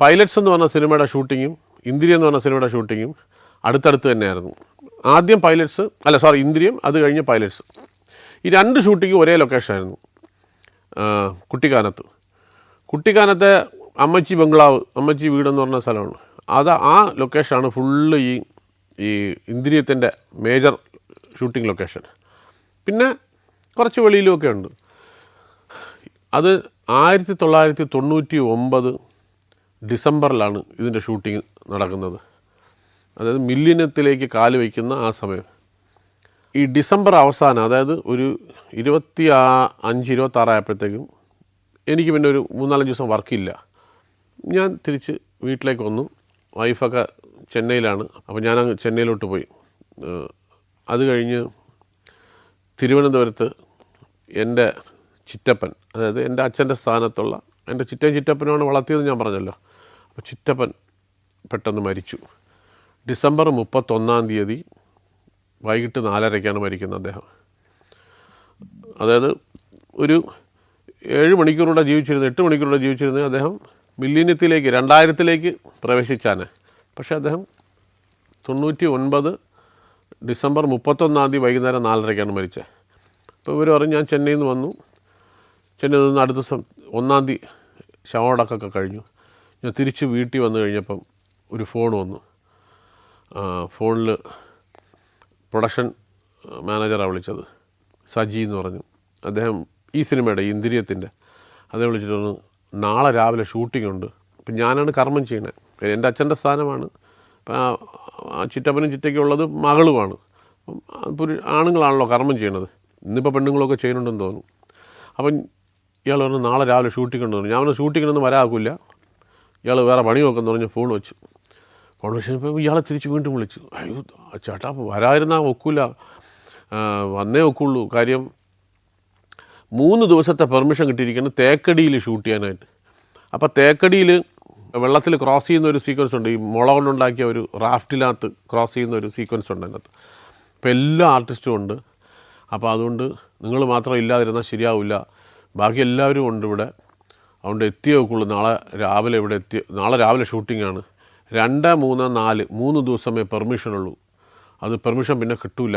Pilots എന്ന് പറഞ്ഞ സിനിമയുടെ ഷൂട്ടിങ്ങും ഇന്ദ്രിയം എന്ന് പറഞ്ഞ സിനിമയുടെ ഷൂട്ടിങ്ങും അടുത്തടുത്ത് തന്നെയായിരുന്നു. ആദ്യം ഇന്ദ്രിയം, അത് കഴിഞ്ഞ് പൈലറ്റ്സ്. ഈ രണ്ട് ഷൂട്ടിങ്ങും ഒരേ ലൊക്കേഷനായിരുന്നു, കുട്ടിക്കാനത്തെ അമ്മച്ചി ബംഗ്ലാവ്, അമ്മച്ചി വീടെന്ന് പറഞ്ഞ സ്ഥലമാണ്. ആ ലൊക്കേഷനാണ് ഫുള്ള് ഈ ഇന്ദ്രിയത്തിൻ്റെ മേജർ ഷൂട്ടിംഗ് ലൊക്കേഷൻ. പിന്നെ കുറച്ച് വെളിയിലുമൊക്കെ ഉണ്ട്. അത് 1999 ഡിസംബറിലാണ് ഇതിൻ്റെ ഷൂട്ടിംഗ് നടക്കുന്നത്. അതായത് മില്ലിനത്തിലേക്ക് കാല് വയ്ക്കുന്ന ആ സമയം. ഈ ഡിസംബർ അവസാനം, അതായത് ഒരു 25-26 ആയപ്പോഴത്തേക്കും എനിക്ക് പിന്നെ ഒരു 3-4 ദിവസം വർക്കില്ല. ഞാൻ തിരിച്ച് വീട്ടിലേക്ക് വന്നു. വൈഫൊക്കെ ചെന്നൈയിലാണ്. അപ്പോൾ ഞാനങ്ങ് ചെന്നൈയിലോട്ട് പോയി. അത് കഴിഞ്ഞ് തിരുവനന്തപുരത്ത് എൻ്റെ ചിറ്റപ്പൻ, അതായത് എൻ്റെ അച്ഛൻ്റെ സ്ഥാനത്തുള്ള എൻ്റെ ചിറ്റപ്പനുമാണ് വളർത്തിയത് ഞാൻ പറഞ്ഞല്ലോ. അപ്പോൾ ചിറ്റപ്പൻ പെട്ടെന്ന് മരിച്ചു. ഡിസംബർ 31 വൈകിട്ട് 4:30 മരിക്കുന്നത് അദ്ദേഹം. അതായത് ഒരു 7 മണിക്കൂറൂടെ ജീവിച്ചിരുന്നു, 8 മണിക്കൂറൂടെ ജീവിച്ചിരുന്ന അദ്ദേഹം മില്ലിനിയത്തിലേക്ക് 2000 പ്രവേശിച്ചാണ്. പക്ഷേ അദ്ദേഹം 99 ഡിസംബർ 31 വൈകുന്നേരം 4:30 മരിച്ചത്. അപ്പോൾ ഇവർ പറഞ്ഞു ഞാൻ ചെന്നൈയിൽ നിന്ന് വന്നു. ചെന്നൈയിൽ നിന്ന് അടുത്ത ദിവസം 1 ശവമടക്കമൊക്കെ കഴിഞ്ഞു. ഞാൻ തിരിച്ച് വീട്ടിൽ വന്നു കഴിഞ്ഞപ്പം ഒരു ഫോൺ വന്നു. ഫോണിൽ പ്രൊഡക്ഷൻ മാനേജറാണ് വിളിച്ചത്, സജി എന്ന് പറഞ്ഞു. അദ്ദേഹം ഈ സിനിമയുടെ ഇന്ദ്രിയത്തിൻ്റെ അദ്ദേഹം വിളിച്ചിട്ട് പറഞ്ഞു, നാളെ രാവിലെ ഷൂട്ടിംഗ് ഉണ്ട്. അപ്പം ഞാനാണ് കർമ്മം ചെയ്യണത്. എൻ്റെ അച്ഛൻ്റെ സ്ഥാനമാണ്. അപ്പം ചിറ്റപ്പനും ചിറ്റയ്ക്കും ഉള്ളത് മകളുമാണ്. അപ്പം ആണുങ്ങളാണല്ലോ കർമ്മം ചെയ്യണത്. ഇന്നിപ്പോൾ പെണ്ണുങ്ങളൊക്കെ ചെയ്യുന്നുണ്ടെന്ന് തോന്നുന്നു. അപ്പം ഇയാൾ പറഞ്ഞു നാളെ രാവിലെ ഷൂട്ടിംഗ് ഉണ്ടെന്ന് പറഞ്ഞു. ഞാൻ പറഞ്ഞു ഷൂട്ടിങ്ങിനൊന്നും വരാക്കില്ല, ഇയാൾ വേറെ പണി നോക്കുമെന്ന് പറഞ്ഞ് ഫോൺ വെച്ചു. ഇപ്പോൾ ഇയാളെ തിരിച്ച് വീണ്ടും വിളിച്ചു. അയ്യോ ചേട്ടാ വരാതിരുന്നാൽ ഒക്കില്ല, വന്നേ ഒക്കുള്ളൂ. കാര്യം 3 ദിവസത്തെ പെർമിഷൻ കിട്ടിയിരിക്കുന്നത് തേക്കടിയിൽ ഷൂട്ട് ചെയ്യാനായിട്ട്. അപ്പോൾ തേക്കടിയിൽ വെള്ളത്തിൽ ക്രോസ് ചെയ്യുന്ന ഒരു സീക്വൻസ് ഉണ്ട്. ഈ മുള കൊണ്ടുണ്ടാക്കിയ ഒരു റാഫ്റ്റിനകത്ത് ക്രോസ് ചെയ്യുന്ന ഒരു സീക്വൻസ് ഉണ്ട് അതിനകത്ത്. അപ്പോൾ എല്ലാ ആർട്ടിസ്റ്റും ഉണ്ട്. അപ്പോൾ അതുകൊണ്ട് നിങ്ങൾ മാത്രം ഇല്ലാതിരുന്നാൽ ശരിയാവില്ല, ബാക്കി എല്ലാവരും ഉണ്ട് ഇവിടെ. അതുകൊണ്ട് എത്തിയേ ഒക്കുള്ളൂ. നാളെ രാവിലെ ഷൂട്ടിങ്ങാണ്. 2, 3, 4 3 ദിവസമേ പെർമിഷനുള്ളൂ. അത് പെർമിഷൻ പിന്നെ കിട്ടില്ല,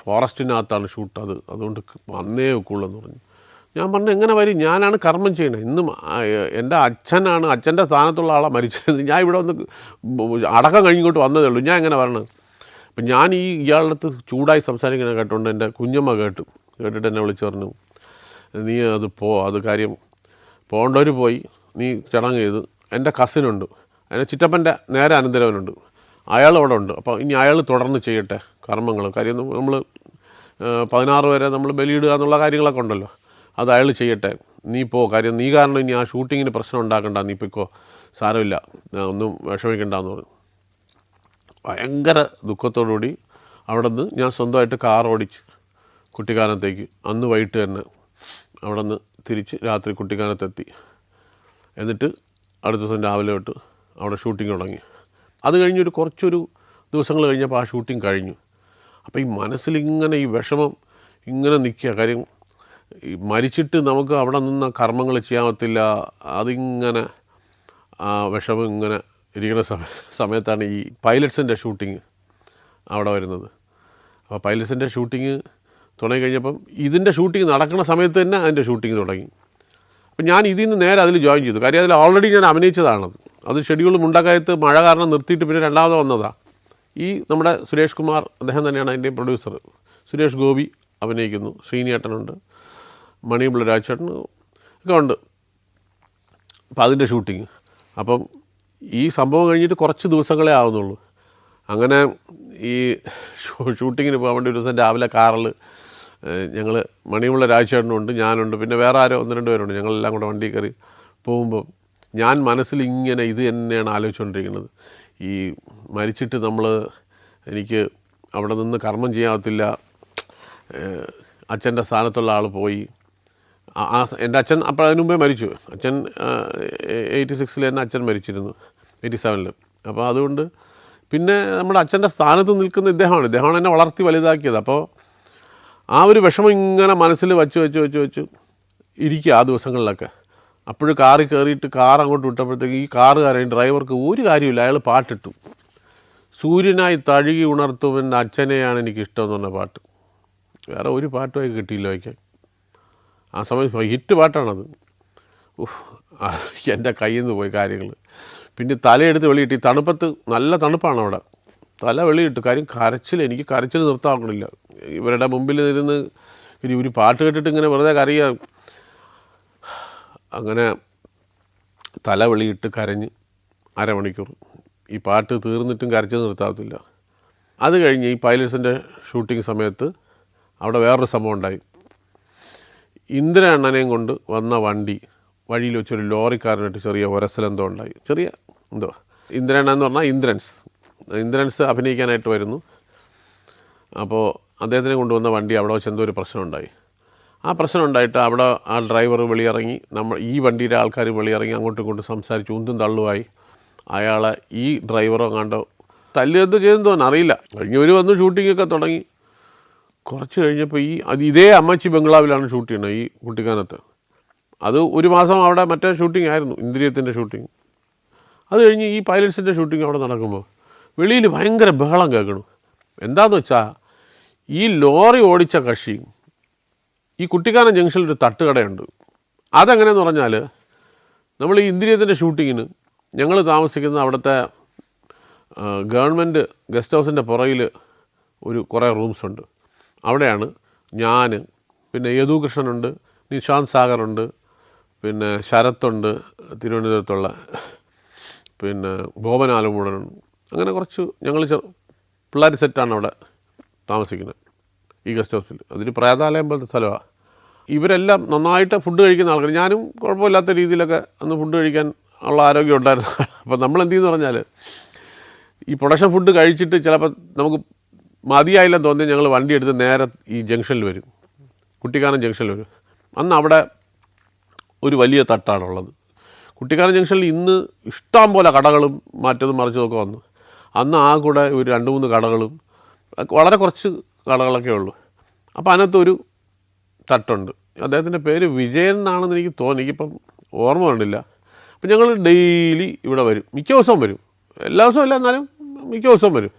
ഫോറസ്റ്റിനകത്താണ് ഷൂട്ട്. അതുകൊണ്ട് വന്നേ ഒക്കുള്ളൂ എന്ന് പറഞ്ഞു. ഞാൻ പറഞ്ഞു എങ്ങനെ വരും, ഞാനാണ് കർമ്മം ചെയ്യണത്. ഇന്നും എൻ്റെ അച്ഛൻ്റെ സ്ഥാനത്തുള്ള ആളാണ് മരിച്ചത്. ഞാൻ ഇവിടെ വന്ന് അടക്കം കഴിഞ്ഞിങ്ങോട്ട് വന്നതേ ഉള്ളൂ, ഞാൻ എങ്ങനെ വരണം. അപ്പം ഞാൻ ഇയാളുടെ അടുത്ത് ചൂടായി സംസാരിക്കുന്നത് കേട്ടുകൊണ്ട് എൻ്റെ കുഞ്ഞമ്മ കേട്ടിട്ട് എന്നെ വിളിച്ച് പറഞ്ഞു, നീ അത് കാര്യം പോകേണ്ടവർ പോയി, നീ ചടങ്ങ് ചെയ്ത്. എൻ്റെ കസിനുണ്ട്, എൻ്റെ ചിറ്റപ്പൻ്റെ നേരെ അനന്തരവനുണ്ട്, അയാൾ അവിടെ ഉണ്ട്. അപ്പോൾ ഇനി അയാൾ തുടർന്ന് ചെയ്യട്ടെ കർമ്മങ്ങൾ. കാര്യം നമ്മൾ 16 വരെ നമ്മൾ ബലിയിടുക എന്നുള്ള കാര്യങ്ങളൊക്കെ ഉണ്ടല്ലോ, അത് അയാൾ ചെയ്യട്ടെ, നീ പോ. കാര്യം നീ കാരണം ഇനി ആ ഷൂട്ടിങ്ങിന് പ്രശ്നം ഉണ്ടാക്കണ്ട, നീ പൊയ്ക്കോ, സാരമില്ല, ഒന്നും വിഷമിക്കണ്ടെന്ന് പറഞ്ഞു. ഭയങ്കര ദുഃഖത്തോടുകൂടി അവിടെ നിന്ന് ഞാൻ സ്വന്തമായിട്ട് കാർ ഓടിച്ച് കുട്ടിക്കാനത്തേക്ക് അന്ന് വൈകിട്ട് തന്നെ അവിടെ നിന്ന് തിരിച്ച് രാത്രി കുട്ടിക്കാനത്തെത്തി. എന്നിട്ട് അടുത്ത ദിവസം രാവിലെ തൊട്ട് അവിടെ ഷൂട്ടിംഗ് തുടങ്ങി. അത് കഴിഞ്ഞൊരു കുറച്ചൊരു ദിവസങ്ങൾ കഴിഞ്ഞപ്പോൾ ആ ഷൂട്ടിംഗ് കഴിഞ്ഞു. അപ്പോൾ ഈ മനസ്സിലിങ്ങനെ ഈ വിഷമം ഇങ്ങനെ നിൽക്കുക. കാര്യം ഈ മരിച്ചിട്ട് നമുക്ക് അവിടെ നിന്ന് കർമ്മങ്ങൾ ചെയ്യാൻ പറ്റില്ല. അതിങ്ങനെ ആ വിഷമം ഇങ്ങനെ ഇരിക്കുന്ന സമയത്താണ് ഈ പൈലറ്റ്സിൻ്റെ ഷൂട്ടിങ് അവിടെ വരുന്നത്. അപ്പോൾ പൈലറ്റ്സിൻ്റെ ഷൂട്ടിങ് തുടങ്ങി കഴിഞ്ഞപ്പം ഇതിൻ്റെ ഷൂട്ടിങ് നടക്കുന്ന സമയത്ത് തന്നെ അതിൻ്റെ ഷൂട്ടിങ് തുടങ്ങി. അപ്പം ഞാൻ ഇതിൽ നിന്ന് നേരെ അതിൽ ജോയിൻ ചെയ്തു. കാര്യം അതിൽ ഓൾറെഡി ഞാൻ അഭിനയിച്ചതാണത്. അത് ഷെഡ്യൂൾ മുണ്ടക്കയത്ത് മഴ കാരണം നിർത്തിയിട്ട് പിന്നെ രണ്ടാമത് വന്നതാണ്. ഈ നമ്മുടെ സുരേഷ് കുമാർ, അദ്ദേഹം തന്നെയാണ് അതിൻ്റെ പ്രൊഡ്യൂസർ. സുരേഷ് ഗോപി അഭിനയിക്കുന്നു, ശ്രീനിയേട്ടനുണ്ട്, മണിയമ്പിള്ള രാജേട്ടൻ ഒക്കെ ഉണ്ട്. അപ്പം അതിൻ്റെ ഷൂട്ടിങ്. അപ്പം ഈ സംഭവം കഴിഞ്ഞിട്ട് കുറച്ച് ദിവസങ്ങളേ ആവുന്നുള്ളൂ. അങ്ങനെ ഈ ഷൂട്ടിങ്ങിന് പോകാൻ വേണ്ടി ഒരു ദിവസം രാവിലെ കാറിൽ ഞങ്ങൾ മണിയമ്പിള്ള രാജേട്ടനുണ്ട്, ഞാനുണ്ട്, പിന്നെ വേറെ ആരോ 1-2 പേരുണ്ട്. ഞങ്ങളെല്ലാം കൂടെ വണ്ടി കയറി പോകുമ്പോൾ ഞാൻ മനസ്സിൽ ഇങ്ങനെ ഇത് തന്നെയാണ് ആലോചിച്ചുകൊണ്ടിരിക്കുന്നത്. ഈ മരിച്ചിട്ട് എനിക്ക് അവിടെ നിന്ന് കർമ്മം ചെയ്യാത്തില്ല, അച്ഛൻ്റെ സ്ഥാനത്തുള്ള ആൾ പോയി. എൻ്റെ അച്ഛൻ അപ്പോൾ അതിന് മുമ്പേ മരിച്ചു. അച്ഛൻ 86 തന്നെ അച്ഛൻ മരിച്ചിരുന്നു, 87. അപ്പോൾ അതുകൊണ്ട് പിന്നെ നമ്മുടെ അച്ഛൻ്റെ സ്ഥാനത്ത് നിൽക്കുന്ന ഇദ്ദേഹമാണ് എന്നെ വളർത്തി വലുതാക്കിയത്. അപ്പോൾ ആ ഒരു വിഷമം ഇങ്ങനെ മനസ്സിൽ വച്ച് ഇരിക്കുക ആ ദിവസങ്ങളിലൊക്കെ. അപ്പോഴും കാറിൽ കയറിയിട്ട് കാർ അങ്ങോട്ട് വിട്ടപ്പോഴത്തേക്ക് ഈ കാറുകാരൻ ഡ്രൈവർക്ക് ഒരു കാര്യമില്ല, അയാൾ പാട്ടിട്ടു. സൂര്യനായി തഴുകി ഉണർത്തുമെന്ന് അച്ഛനെയാണ് എനിക്കിഷ്ടമെന്ന് പറഞ്ഞ പാട്ട്. വേറെ ഒരു പാട്ടുമായി കിട്ടിയില്ല വയ്ക്കാൻ. ആ സമയം ഹിറ്റ് പാട്ടാണത്. എൻ്റെ കയ്യിൽ നിന്ന് പോയി കാര്യങ്ങൾ. പിന്നെ തലയെടുത്ത് വെളിയിട്ട്, ഈ തണുപ്പത്ത് നല്ല തണുപ്പാണ് അവിടെ, തല വെളിയിട്ട്. കാര്യം എനിക്ക് കരച്ചിൽ നിർത്താവണില്ല. ഇവരുടെ മുമ്പിൽ ഇരുന്ന് ഒരു പാട്ട് കേട്ടിട്ട് ഇങ്ങനെ വെറുതെ കരയുക. അങ്ങനെ തല വെളിയിട്ട് കരഞ്ഞ് അരമണിക്കൂർ. ഈ പാട്ട് തീർന്നിട്ടും കരച്ചിൽ നിർത്താത്തില്ല. അത് കഴിഞ്ഞ് ഈ പൈലറ്റ്സിൻ്റെ ഷൂട്ടിംഗ് സമയത്ത് അവിടെ വേറൊരു സംഭവം ഉണ്ടായി. ഇന്ദ്ര അണ്ണനെയും കൊണ്ട് വന്ന വണ്ടി വഴിയിൽ വെച്ചൊരു ലോറിക്കാരനായിട്ട് ചെറിയ ഒരസലെന്തോ ഉണ്ടായി. ചെറിയ എന്തോ ഇന്ദ്രണ്ണ എന്ന് പറഞ്ഞാൽ ഇന്ദ്രൻസ് അഭിനയിക്കാനായിട്ട് വരുന്നു. അപ്പോൾ അദ്ദേഹത്തിനെ കൊണ്ടുവന്ന വണ്ടി അവിടെ വെച്ച് എന്തോ ഒരു പ്രശ്നമുണ്ടായി. ആ പ്രശ്നം ഉണ്ടായിട്ട് അവിടെ ആ ഡ്രൈവർ വെളിയിറങ്ങി, ഈ വണ്ടിയുടെ ആൾക്കാർ വെളിയിറങ്ങി അങ്ങോട്ടും ഇങ്ങോട്ടും സംസാരിച്ച് ഉന്തും തള്ളുമായി. അയാളെ ഈ ഡ്രൈവറോ കണ്ടോ തല്ലുകെന്തോ ചെയ്തെന്തോന്ന് അറിയില്ല. കഴിഞ്ഞവർ വന്ന് ഷൂട്ടിങ്ങൊക്കെ തുടങ്ങി. കുറച്ച് കഴിഞ്ഞപ്പോൾ ഇതേ അമ്മച്ചി ബംഗ്ലാവിലാണ് ഷൂട്ട് ചെയ്യുന്നത്, ഈ കുട്ടിക്കാനത്ത്. അത് ഒരു മാസം അവിടെ മറ്റേ ഷൂട്ടിംഗ് ആയിരുന്നു, ഇന്ദ്രിയത്തിൻ്റെ ഷൂട്ടിങ്. അത് കഴിഞ്ഞ് ഈ പൈലറ്റ്സിൻ്റെ ഷൂട്ടിംഗ് അവിടെ നടക്കുമ്പോൾ വെളിയിൽ ഭയങ്കര ബഹളം കേൾക്കണം. എന്താണെന്ന് വെച്ചാൽ ഈ ലോറി ഓടിച്ച കക്ഷി ഈ കുട്ടിക്കാനം ജംഗ്ഷനിൽ ഒരു തട്ടുകടയുണ്ട്. അതെങ്ങനെയെന്ന് പറഞ്ഞാൽ, നമ്മൾ ഈ ഇന്ദ്രിയത്തിൻ്റെ ഷൂട്ടിങ്ങിന് ഞങ്ങൾ താമസിക്കുന്ന അവിടുത്തെ ഗവൺമെൻറ് ഗസ്റ്റ് ഹൗസിൻ്റെ പുറകിൽ കുറേ റൂംസ് ഉണ്ട്. അവിടെയാണ് ഞാൻ, പിന്നെ യദുകൃഷ്ണനുണ്ട്, നിശാന്ത് സാഗറുണ്ട്, പിന്നെ ശരത്തുണ്ട് തിരുവനന്തപുരത്തുള്ള, പിന്നെ ബോബൻ ആലമൂടനുണ്ട്. അങ്ങനെ കുറച്ച് ഞങ്ങൾ പിള്ളേർ സെറ്റാണ് അവിടെ താമസിക്കുന്നത് ഈ ഗസ്റ്റ് ഹൗസിൽ. അതൊരു പ്രേതാലയം പോലത്തെ സ്ഥലമാണ്. ഇവരെല്ലാം നന്നായിട്ട് ഫുഡ് കഴിക്കുന്ന ആൾക്കാർ. ഞാനും കുഴപ്പമില്ലാത്ത രീതിയിലൊക്കെ അന്ന് ഫുഡ് കഴിക്കാൻ ഉള്ള ആരോഗ്യം ഉണ്ടായിരുന്നു. അപ്പോൾ നമ്മൾ എന്ത് ചെയ്യുമെന്ന് പറഞ്ഞാൽ, ഈ പ്രൊഡക്ഷൻ ഫുഡ് കഴിച്ചിട്ട് ചിലപ്പോൾ നമുക്ക് മതിയായില്ലെന്ന് തോന്നി ഞങ്ങൾ വണ്ടി എടുത്ത് നേരെ ഈ ജംഗ്ഷനിൽ വരും, കുട്ടിക്കാനം ജംഗ്ഷനിൽ വരും. അന്ന് അവിടെ ഒരു വലിയ തട്ടാണുള്ളത്. കുട്ടിക്കാനം ജംഗ്ഷനിൽ ഇന്ന് ഇഷ്ടം പോലെ കടകളും മാറ്റതും മറിച്ചതൊക്കെ വന്നു. അന്ന് ആ കൂടെ ഒരു 2-3 കടകളും വളരെ കുറച്ച് കടകളൊക്കെ ഉള്ളൂ. അപ്പോൾ അതിനകത്തൊരു തട്ടുണ്ട്. അദ്ദേഹത്തിൻ്റെ പേര് വിജയൻ എന്നാണെന്ന് എനിക്ക് തോന്നി, എനിക്കിപ്പം ഓർമ്മ കണ്ടില്ല. അപ്പം ഞങ്ങൾ ഡെയിലി ഇവിടെ വരും, മിക്ക ദിവസവും വരും. എല്ലാ ദിവസവും അല്ല, എന്നാലും മിക്ക ദിവസവും വരും.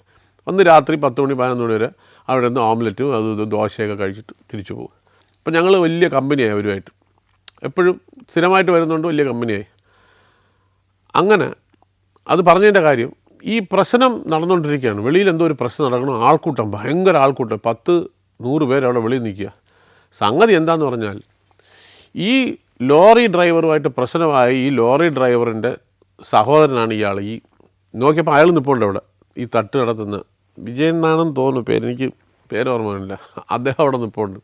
അന്ന് രാത്രി 10 മണി 11 മണി വരെ അവിടെ നിന്ന് ഓംലെറ്റും ദോശയൊക്കെ കഴിച്ചിട്ട് തിരിച്ചു പോകും. അപ്പം ഞങ്ങൾ വലിയ കമ്പനിയായി അവരുമായിട്ട്, എപ്പോഴും സ്ഥിരമായിട്ട് വരുന്നതുകൊണ്ട് വലിയ കമ്പനിയായി. അങ്ങനെ അത് പറഞ്ഞതിൻ്റെ കാര്യം, ഈ പ്രശ്നം നടന്നുകൊണ്ടിരിക്കുകയാണ്. വെളിയിൽ എന്തോ ഒരു പ്രശ്നം നടക്കണം, ആൾക്കൂട്ടം, ഭയങ്കര ആൾക്കൂട്ടം, 10-100 പേര് അവിടെ വെളിയിൽ നിൽക്കുക. സംഗതി എന്താണെന്ന് പറഞ്ഞാൽ, ഈ ലോറി ഡ്രൈവറുമായിട്ട് പ്രശ്നമായി. ഈ ലോറി ഡ്രൈവറിൻ്റെ സഹോദരനാണ് ഇയാൾ. ഈ നോക്കിയപ്പോൾ അയാൾ നിൽപ്പുണ്ട് അവിടെ, ഈ തട്ട് നടത്തുന്ന വിജയൻ എന്നാണെന്ന് തോന്നുന്നു എനിക്ക് പേര് ഓർമ്മയില്ല. അദ്ദേഹം അവിടെ നിൽപ്പുണ്ട്.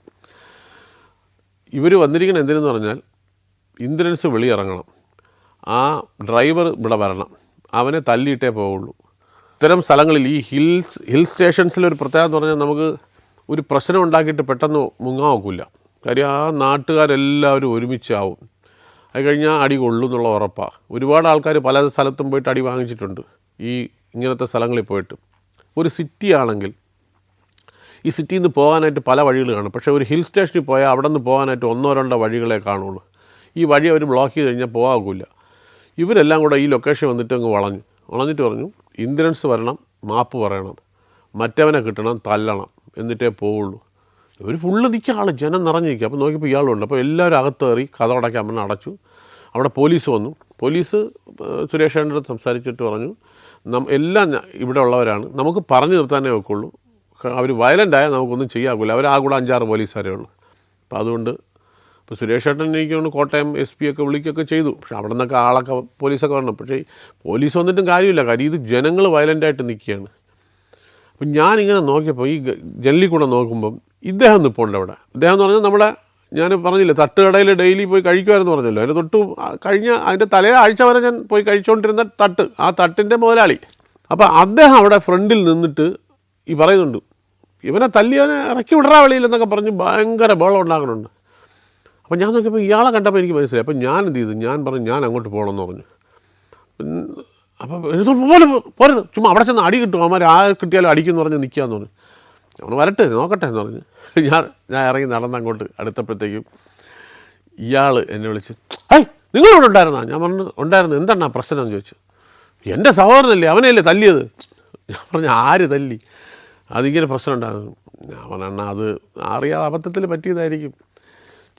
ഇവർ വന്നിരിക്കണം എന്തിനെന്ന് പറഞ്ഞാൽ, ഇന്ദ്രൻസ് വെളിയിറങ്ങണം, ആ ഡ്രൈവർ ഇവിടെ വരണം, അവനെ തല്ലിയിട്ടേ പോവുള്ളൂ. ഇത്തരം സ്ഥലങ്ങളിൽ ഈ ഹിൽ സ്റ്റേഷൻസിലൊരു പ്രത്യേകത എന്ന് പറഞ്ഞാൽ, നമുക്ക് ഒരു പ്രശ്നം ഉണ്ടാക്കിയിട്ട് പെട്ടെന്ന് മുങ്ങാൻ നോക്കില്ല. കാര്യം ആ നാട്ടുകാരെല്ലാവരും ഒരുമിച്ചാവും. അത് കഴിഞ്ഞാൽ അടി കൊള്ളും എന്നുള്ള ഉറപ്പാണ്. ഒരുപാട് ആൾക്കാർ പല സ്ഥലത്തും പോയിട്ട് അടി വാങ്ങിച്ചിട്ടുണ്ട് ഈ ഇങ്ങനത്തെ സ്ഥലങ്ങളിൽ പോയിട്ട്. ഒരു സിറ്റി ആണെങ്കിൽ ഈ സിറ്റിയിൽ നിന്ന് പോകാനായിട്ട് പല വഴികൾ കാണും. പക്ഷേ ഒരു ഹിൽ സ്റ്റേഷനിൽ പോയാൽ അവിടെ നിന്ന് പോകാനായിട്ട് 1-2 വഴികളെ കാണുള്ളൂ. ഈ വഴി അവർ ബ്ലോക്ക് ചെയ്ത് കഴിഞ്ഞാൽ പോകാകില്ല. ഇവരെല്ലാം കൂടെ ഈ ലൊക്കേഷൻ വന്നിട്ട് അങ്ങ് വളഞ്ഞിട്ട് പറഞ്ഞു, ഇന്ദ്രൻസ് വരണം, മാപ്പ് പറയണം, മറ്റവനെ കിട്ടണം, തല്ലണം, എന്നിട്ടേ പോവുള്ളൂ. ഇവർ ഫുള്ള് നിൽക്കുക, ആൾ ജനം നിറഞ്ഞിരിക്കുക. അപ്പോൾ നോക്കിയപ്പോൾ ഇയാളുണ്ട്. അപ്പോൾ എല്ലാവരും അകത്തേറി കഥ അടയ്ക്കാൻ പറഞ്ഞാൽ അടച്ചു. അവിടെ പോലീസ് വന്നു. പോലീസ് സുരേഷേൻ്റെ അടുത്ത് സംസാരിച്ചിട്ട് പറഞ്ഞു, എല്ലാം ഇവിടെ ഉള്ളവരാണ്, നമുക്ക് പറഞ്ഞു നിർത്താനേ വെക്കുള്ളൂ, അവർ വയലൻ്റായാൽ നമുക്കൊന്നും ചെയ്യാക്കില്ല. അവർ ആ കൂടെ 5-6 പോലീസുകാരേ ഉള്ളൂ. അപ്പോൾ അതുകൊണ്ട് ഇപ്പോൾ സുരേഷ് ഏട്ടൻ എനിക്കൊന്ന് കോട്ടയം SP ഒക്കെ വിളിക്കുകയൊക്കെ ചെയ്തു. പക്ഷേ അവിടെ നിന്നൊക്കെ ആളൊക്കെ പോലീസൊക്കെ വരണം. പക്ഷേ പോലീസ് വന്നിട്ടും കാര്യമില്ല, കാര്യം ഇത് ജനങ്ങൾ വയലൻ്റായിട്ട് നിൽക്കുകയാണ്. അപ്പം ഞാനിങ്ങനെ നോക്കിയപ്പോൾ ഈ ജനലിൽ കൂടെ നോക്കുമ്പം ഇദ്ദേഹം നിൽപ്പുണ്ട് അവിടെ. ഇദ്ദേഹം എന്ന് പറഞ്ഞാൽ നമ്മുടെ, ഞാൻ പറഞ്ഞില്ലേ തട്ടുകടയിൽ ഡെയിലി പോയി കഴിക്കുമായിരുന്നു പറഞ്ഞല്ലോ, അതിൻ്റെ അതിൻ്റെ തലേ ആഴ്ച വരെ ഞാൻ പോയി കഴിച്ചുകൊണ്ടിരുന്ന തട്ട്, ആ തട്ടിൻ്റെ മുതലാളി. അപ്പോൾ അദ്ദേഹം അവിടെ ഫ്രണ്ടിൽ നിന്നിട്ട് ഈ പറയുന്നുണ്ട്, ഇവനെ തല്ലിയവനെ ഇറക്കി വിടറാ വെളിയിലെന്നൊക്കെ പറഞ്ഞ് ഭയങ്കര ബഹളം ഉണ്ടാക്കുന്നുണ്ട്. അപ്പോൾ ഞാൻ നോക്കിയപ്പോൾ ഇയാളെ കണ്ടപ്പോൾ എനിക്ക് മനസ്സിലായി. അപ്പോൾ ഞാൻ എന്ത് ചെയ്തു, ഞാൻ പറഞ്ഞു ഞാൻ അങ്ങോട്ട് പോകണമെന്ന് പറഞ്ഞു. അപ്പോൾ പോരുത്, ചുമ്മാ അവിടെ ചെന്ന് അടി കിട്ടും, അവന്മാർ കിട്ടിയാലും അടിക്കുമെന്ന് പറഞ്ഞ് നിൽക്കുകയെന്ന് പറഞ്ഞു. നമ്മൾ വരട്ടെ നോക്കട്ടെ എന്ന് പറഞ്ഞു. ഞാൻ ഇറങ്ങി നടന്നങ്ങോട്ട് അടുത്തപ്പോഴത്തേക്കും ഇയാൾ എന്നെ വിളിച്ച്, ഹൈ നിങ്ങളിവിടെ ഉണ്ടായിരുന്നാ? ഞാൻ പറഞ്ഞു ഉണ്ടായിരുന്നു. എന്താണ് ആ പ്രശ്നം എന്ന് ചോദിച്ചു. എൻ്റെ സഹോദരനല്ലേ, അവനെയല്ലേ തല്ലിയത്. ഞാൻ പറഞ്ഞു ആര് തല്ലി? അതിങ്ങനെ പ്രശ്നം ഉണ്ടാകും. ഞാൻ പറഞ്ഞു അത് അറിയാതെ അബദ്ധത്തിൽ പറ്റിയതായിരിക്കും.